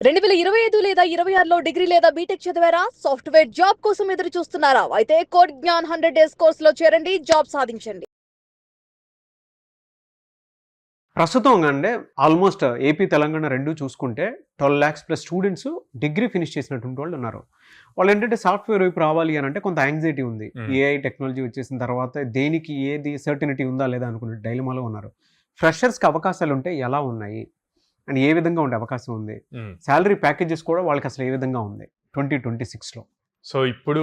2025 లేదా 26లో డిగ్రీ లేదా బీటెక్ చదివారా? సాఫ్ట్వేర్ జాబ్ కోసం ఎదురు చూస్తున్నారా? అయితే కోడ్ జ్ఞాన్ 100 డేస్ కోర్సులో చేరండి, జాబ్ సాధించండి. ప్రస్తుతం అంటే ఆల్మోస్ట్ ఏపీ తెలంగాణ రెండు చూసుకుంటే 12 lakhs plus students degree finish చేసినటువంటి వాళ్ళు ఉన్నారు. వాళ్ళు ఏంటంటే సాఫ్ట్వేర్ వైపు రావాలి అని అంటే కొంత యాంగ్జైటీ ఉంది. ఏఐ టెక్నాలజీ వచ్చేసిన తర్వాత దేనికి ఏది సర్టినిటీ ఉందా లేదా అనుకునే డైలమాలో ఉన్నారు. ఫ్రెషర్స్కి అవకాశాలు ఉంటే ఎలా ఉన్నాయి అండ్ ఏ విధంగా ఉండే అవకాశం ఉంది, శాలరీ ప్యాకేజెస్ కూడా వాళ్ళకి అసలు ఏ విధంగా ఉంది 2026లో? సో ఇప్పుడు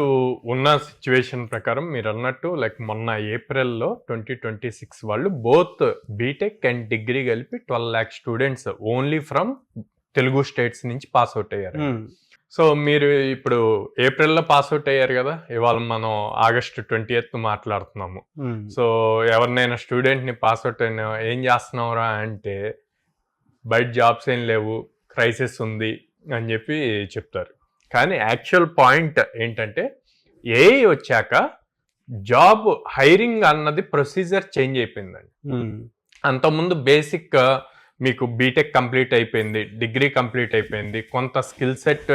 ఉన్న సిచ్యువేషన్ ప్రకారం మీరు అన్నట్టు లైక్ మొన్న ఏప్రిల్లో 2026 వాళ్ళు బోత్ బీటెక్ అండ్ డిగ్రీ కలిపి 12 lakh students only from Telugu states నుంచి పాస్ అవుట్ అయ్యారు. సో మీరు ఇప్పుడు ఏప్రిల్లో పాస్ అవుట్ అయ్యారు కదా, ఇవాళ మనం ఆగస్ట్ 20th మాట్లాడుతున్నాము. సో ఎవరినైనా స్టూడెంట్ని పాస్ అవుట్ అయినా ఏం చేస్తున్నావురా అంటే బయట జాబ్స్ ఏం లేవు, క్రైసిస్ ఉంది అని చెప్పి చెప్తారు. కానీ యాక్చువల్ పాయింట్ ఏంటంటే ఏఐ వచ్చాక జాబ్ హైరింగ్ అన్నది ప్రొసీజర్ చేంజ్ అయిపోయిందండి. అంతకుముందు బేసిక్ మీకు బీటెక్ కంప్లీట్ అయిపోయింది, డిగ్రీ కంప్లీట్ అయిపోయింది, కొంత స్కిల్ సెట్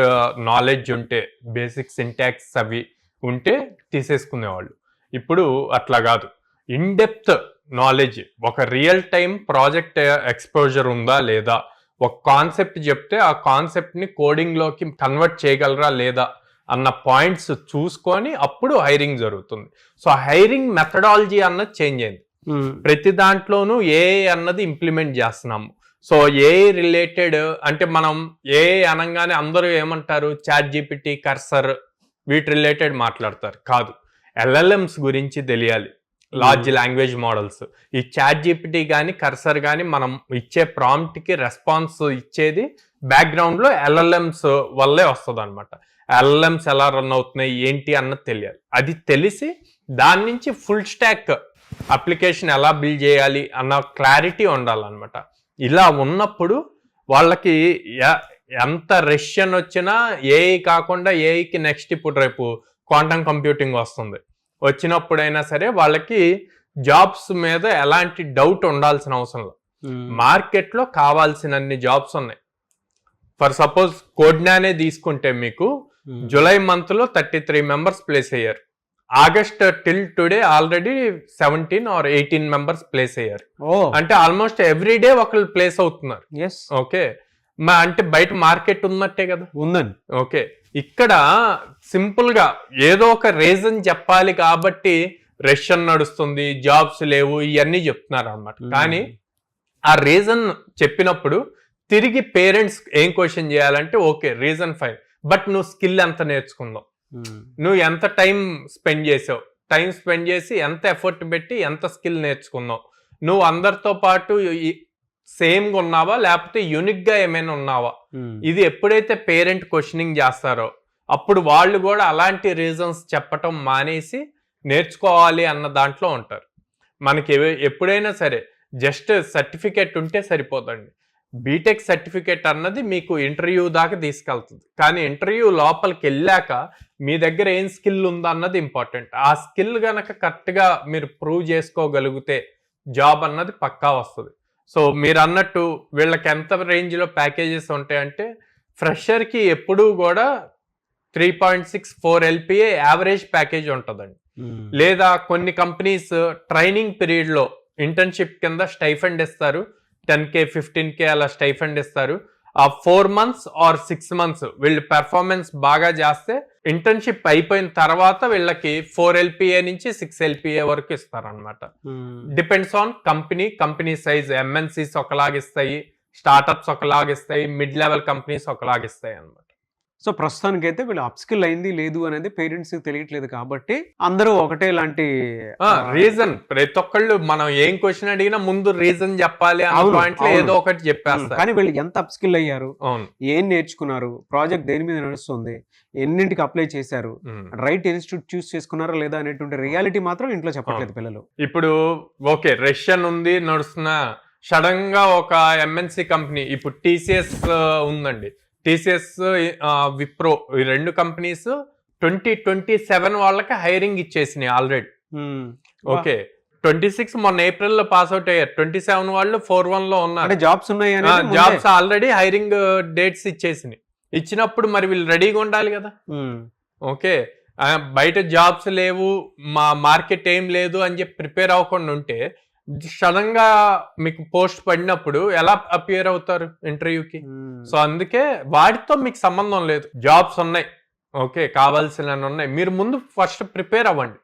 నాలెడ్జ్ ఉంటే, బేసిక్ సింటాక్స్ అవి ఉంటే తీసేసుకునేవాళ్ళు. ఇప్పుడు అట్లా కాదు, ఇన్ డెప్త్ నాలెడ్జ్, ఒక రియల్ టైం ప్రాజెక్ట్ ఎక్స్పోజర్ ఉందా లేదా, ఒక కాన్సెప్ట్ చెప్తే ఆ కాన్సెప్ట్ని కోడింగ్లోకి కన్వర్ట్ చేయగలరా లేదా అన్న పాయింట్స్ చూసుకొని అప్పుడు హైరింగ్ జరుగుతుంది. సో హైరింగ్ మెథడాలజీ అన్నది చేంజ్ అయింది. ప్రతి దాంట్లోనూ ఏఐ అన్నది ఇంప్లిమెంట్ చేస్తున్నాము. సో ఏఐ రిలేటెడ్ అంటే మనం ఏఐ అనగానే అందరూ ఏమంటారు, చాట్ జీపీటీ, కర్సర్ వీటి రిలేటెడ్ మాట్లాడతారు. కాదు, ఎల్ఎల్ఎంస్ గురించి తెలియాలి, లార్జ్ లాంగ్వేజ్ మోడల్స్. ఈ చాట్ జీపీటీ కానీ కర్సర్ కానీ మనం ఇచ్చే ప్రాంప్ట్కి రెస్పాన్స్ ఇచ్చేది బ్యాక్గ్రౌండ్లో ఎల్ఎల్ఎంస్ వల్లే వస్తుంది అనమాట. ఎల్ఎల్ఎంస్ ఎలా రన్ అవుతున్నాయి ఏంటి అన్నది తెలియాలి. అది తెలిసి దాని నుంచి ఫుల్ స్టాక్ అప్లికేషన్ ఎలా బిల్డ్ చేయాలి అన్న క్లారిటీ ఉండాలన్నమాట. ఇలా ఉన్నప్పుడు వాళ్ళకి ఎంత రెషన్ వచ్చినా ఏఐ కాకుండా ఏఐకి నెక్స్ట్ ఇప్పుడు రేపు క్వాంటమ్ కంప్యూటింగ్ వస్తుంది, వచ్చినప్పుడైనా సరే వాళ్ళకి జాబ్స్ మీద ఎలాంటి డౌట్ ఉండాల్సిన అవసరం లేదు. మార్కెట్లో కావాల్సినన్ని జాబ్స్ ఉన్నాయి. ఫర్ సపోజ్ కోడ్నానే తీసుకుంటే మీకు జూలై మంత్లో 33 members ప్లేస్ అయ్యారు. August till today already 17 or 18 members place అయ్యారు. అంటే ఆల్మోస్ట్ ఎవ్రీడే ఒకళ్ళు ప్లేస్ అవుతున్నారు. ఓకే, అంటే బయట మార్కెట్ ఉన్నట్టే కదా, ఉందండి. ఓకే, ఇక్కడ సింపుల్ గా ఏదో ఒక రీజన్ చెప్పాలి కాబట్టి రెషన్ నడుస్తుంది, జాబ్స్ లేవు, ఇవన్నీ చెప్తున్నారు అన్నమాట. కానీ ఆ రీజన్ చెప్పినప్పుడు తిరిగి పేరెంట్స్ ఏం క్వశ్చన్ చేయాలంటే, ఓకే రీజన్ ఫైన్, బట్ నువ్వు స్కిల్ ఎంత నేర్చుకుందావు, నువ్వు ఎంత టైం స్పెండ్ చేసావు, టైం స్పెండ్ చేసి ఎంత ఎఫర్ట్ పెట్టి ఎంత స్కిల్ నేర్చుకున్నావు, నువ్వు అందరితో పాటు సేమ్గా ఉన్నావా లేకపోతే యూనిక్గా ఏమైనా ఉన్నావా. ఇది ఎప్పుడైతే పేరెంట్ క్వశ్చనింగ్ చేస్తారో అప్పుడు వాళ్ళు కూడా అలాంటి రీజన్స్ చెప్పటం మానేసి నేర్చుకోవాలి అన్న దాంట్లో ఉంటారు. మనకి ఎప్పుడైనా సరే జస్ట్ సర్టిఫికేట్ ఉంటే సరిపోదండి. బీటెక్ సర్టిఫికేట్ అన్నది మీకు ఇంటర్వ్యూ దాకా తీసుకెళ్తుంది, కానీ ఇంటర్వ్యూ లోపలికి వెళ్ళాక మీ దగ్గర ఏం స్కిల్ ఉందా అన్నది ఇంపార్టెంట్. ఆ స్కిల్ గనక కరెక్ట్గా మీరు ప్రూవ్ చేసుకోగలిగితే జాబ్ అన్నది పక్కా వస్తుంది. సో మీరు అన్నట్టు వీళ్ళకి ఎంత రేంజ్లో ప్యాకేజెస్ ఉంటాయంటే, ఫ్రెషర్కి ఎప్పుడూ కూడా 3.64 LPA యావరేజ్ ప్యాకేజ్ ఉంటుందండి. లేదా కొన్ని కంపెనీస్ ట్రైనింగ్ పీరియడ్లో ఇంటర్న్షిప్ కింద స్టైఫండ్ ఇస్తారు, 10K 15K అలా స్టైఫండ్ ఇస్తారు. ఆ 4 months or 6 months వీళ్ళు పెర్ఫార్మెన్స్ బాగా చేస్తే ఇంటర్న్షిప్ అయిపోయిన తర్వాత వీళ్ళకి 4 LPA నుంచి 6 LPA వరకు ఇస్తారనమాట. Depends on company size. MNCs ఒకలాగిస్తాయి, స్టార్టప్స్ ఒకలాగిస్తాయి, మిడ్ లెవెల్ కంపెనీస్ ఒకలాగిస్తాయి అనమాట. సో ప్రస్తుతానికైతే వీళ్ళు అప్స్కిల్ అయింది లేదు అనేది పేరెంట్స్ తెలియట్లేదు కాబట్టి అందరూ ఒకటే లాంటి రీజన్, ప్రతి ఒక్కళ్ళు మనం ఏం క్వశ్చన్ అడిగినా ముందు రీజన్ చెప్పాలి అన్న పాయింట్ లో ఏదో ఒకటి చెప్పేస్తారు. కానీ వీళ్ళు ఎంత అప్స్కిల్ అయ్యారు, ఏం నేర్చుకున్నారు, ప్రాజెక్ట్ దేని మీద నడుస్తుంది, ఎన్నింటికి అప్లై చేశారు, రైట్ ఇన్స్టిట్యూట్ చూస్ చేసుకున్నారా లేదా అనేటువంటి రియాలిటీ మాత్రం ఇంట్లో చెప్పట్లేదు పిల్లలు. ఇప్పుడు ఓకే రెషన్ ఉంది నడుస్తున్నా, సడన్ గా ఒక MNC కంపెనీ, ఇప్పుడు TCS ఉందండి, TCS, విప్రో, ఈ రెండు కంపెనీస్ 2027 వాళ్ళకి హైరింగ్ ఇచ్చేసినాయి ఆల్రెడీ. ఓకే, 26 మొన్న ఏప్రిల్ లో పాస్ అవుట్ అయ్యారు. 27 వాళ్ళు 4-1 లో ఉన్నారు. అంటే జాబ్స్ ఉన్నాయి అనేది ముందే. జాబ్స్ ఆల్రెడీ హైరింగ్ డేట్స్ ఇచ్చేసినాయి. ఇచ్చినప్పుడు మరి వీళ్ళు రెడీగా ఉండాలి కదా. ఓకే, బయట జాబ్స్ లేవు, మా మార్కెట్ ఏం లేదు అని చెప్పి ప్రిపేర్ అవ్వకుండా ఉంటే సడన్ గా మీకు పోస్ట్ పడినప్పుడు ఎలా అపియర్ అవుతారు ఇంటర్వ్యూకి? సో అందుకే వాటితో మీకు సంబంధం లేదు. జాబ్స్ ఉన్నాయి, ఓకే, కావాల్సినవి ఉన్నాయి. మీరు ముందు ఫస్ట్ ప్రిపేర్ అవ్వండి.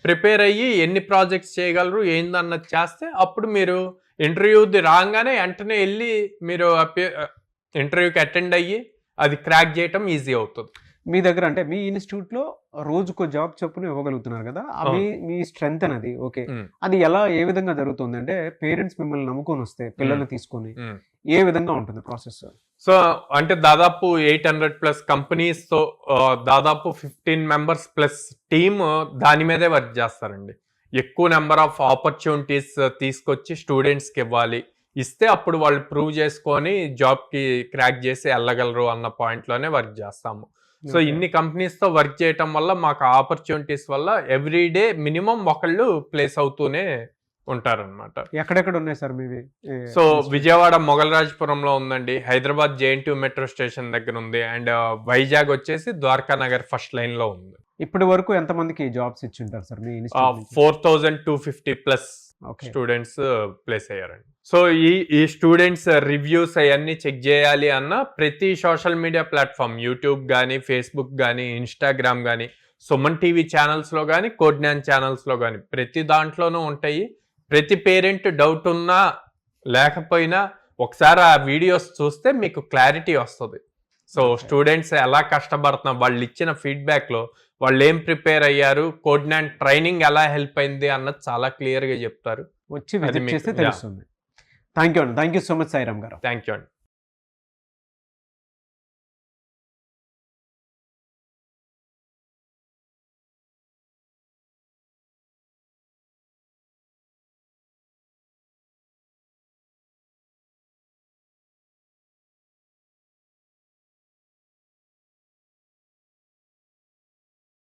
ప్రిపేర్ అయ్యి ఎన్ని ప్రాజెక్ట్స్ చేయగలరు ఏందన్నది చేస్తే అప్పుడు మీరు ఇంటర్వ్యూది రాగానే వెంటనే వెళ్ళి మీరు ఇంటర్వ్యూకి అటెండ్ అయ్యి అది క్రాక్ చేయటం ఈజీ అవుతుంది. మీ దగ్గర అంటే మీ ఇన్స్టిట్యూట్ లో రోజుకో జాబ్ చొప్పున ఇవ్వగలుగుతున్నారు కదా, అవి మీ స్ట్రెంగ్త్ అనేది. ఓకే, అది ఎలా ఏ విధంగా జరుగుతుంది అంటే పేరెంట్స్ మిమ్మల్ని నమ్ముకొని వస్తే పిల్లల్ని తీసుకొని ఏ విధంగా ఉంటుంది ప్రాసెస్? సో అంటే దాదాపు 800+ కంపెనీస్ తో దాదాపు 15 members ప్లస్ టీమ్ దాని మీదే వర్క్ చేస్తారండి. ఎక్కువ నెంబర్ ఆఫ్ ఆపర్చునిటీస్ తీసుకొచ్చి స్టూడెంట్స్ కి ఇవ్వాలి. ఇస్తే అప్పుడు వాళ్ళు ప్రూవ్ చేసుకొని జాబ్ కి క్రాక్ చేసి వెళ్ళగలరు అన్న పాయింట్ లోనే వర్క్ చేస్తాము. సో ఇన్ని కంపెనీస్ తో వర్క్ చేయటం వల్ల మాకు ఆపర్చునిటీస్ వల్ల ఎవ్రీ డే మినిమం ఒకళ్ళు ప్లేస్ అవుతూనే ఉంటారన్నమాట. ఎక్కడెక్కడ ఉన్నాయి సార్ మీవి? సో విజయవాడ మొగల్రాజ్పురంలో ఉందండి, హైదరాబాద్ JNTU మెట్రో స్టేషన్ దగ్గర ఉంది, అండ్ వైజాగ్ వచ్చేసి ద్వారకా నగర్ ఫస్ట్ లైన్ లో ఉంది. ఇప్పటి వరకు ఎంత మందికి జాబ్స్ ఇచ్చి ఉంటారు సార్ మీ ఇన్స్టిట్యూట్? 4250+ స్టూడెంట్స్ ప్లేస్ అయ్యారండి. సో ఈ స్టూడెంట్స్ రివ్యూస్ అవన్నీ చెక్ చేయాలి అన్న ప్రతి సోషల్ మీడియా ప్లాట్ఫామ్, యూట్యూబ్ కానీ, ఫేస్బుక్ కానీ, ఇన్స్టాగ్రామ్ కానీ, సుమన్ టీవీ ఛానల్స్ లో కానీ, కోడ్జ్ఞాన్ ఛానల్స్ లో కానీ ప్రతి దాంట్లోనూ ఉంటాయి. ప్రతి పేరెంట్ డౌట్ ఉన్నా లేకపోయినా ఒకసారి ఆ వీడియోస్ చూస్తే మీకు క్లారిటీ వస్తుంది. సో స్టూడెంట్స్ ఎలా కష్టపడుతున్నారు, వాళ్ళు ఇచ్చిన ఫీడ్బ్యాక్ లో వాళ్ళు ఏం ప్రిపేర్ అయ్యారు, కోడ్జ్ఞాన్ ట్రైనింగ్ ఎలా హెల్ప్ అయింది అన్నది చాలా క్లియర్ గా చెప్తారు. వచ్చి విజిట్ చేస్తే తెలుస్తుంది. Thank you so much Sairam గారు. థ్యాంక్ యూ అండి.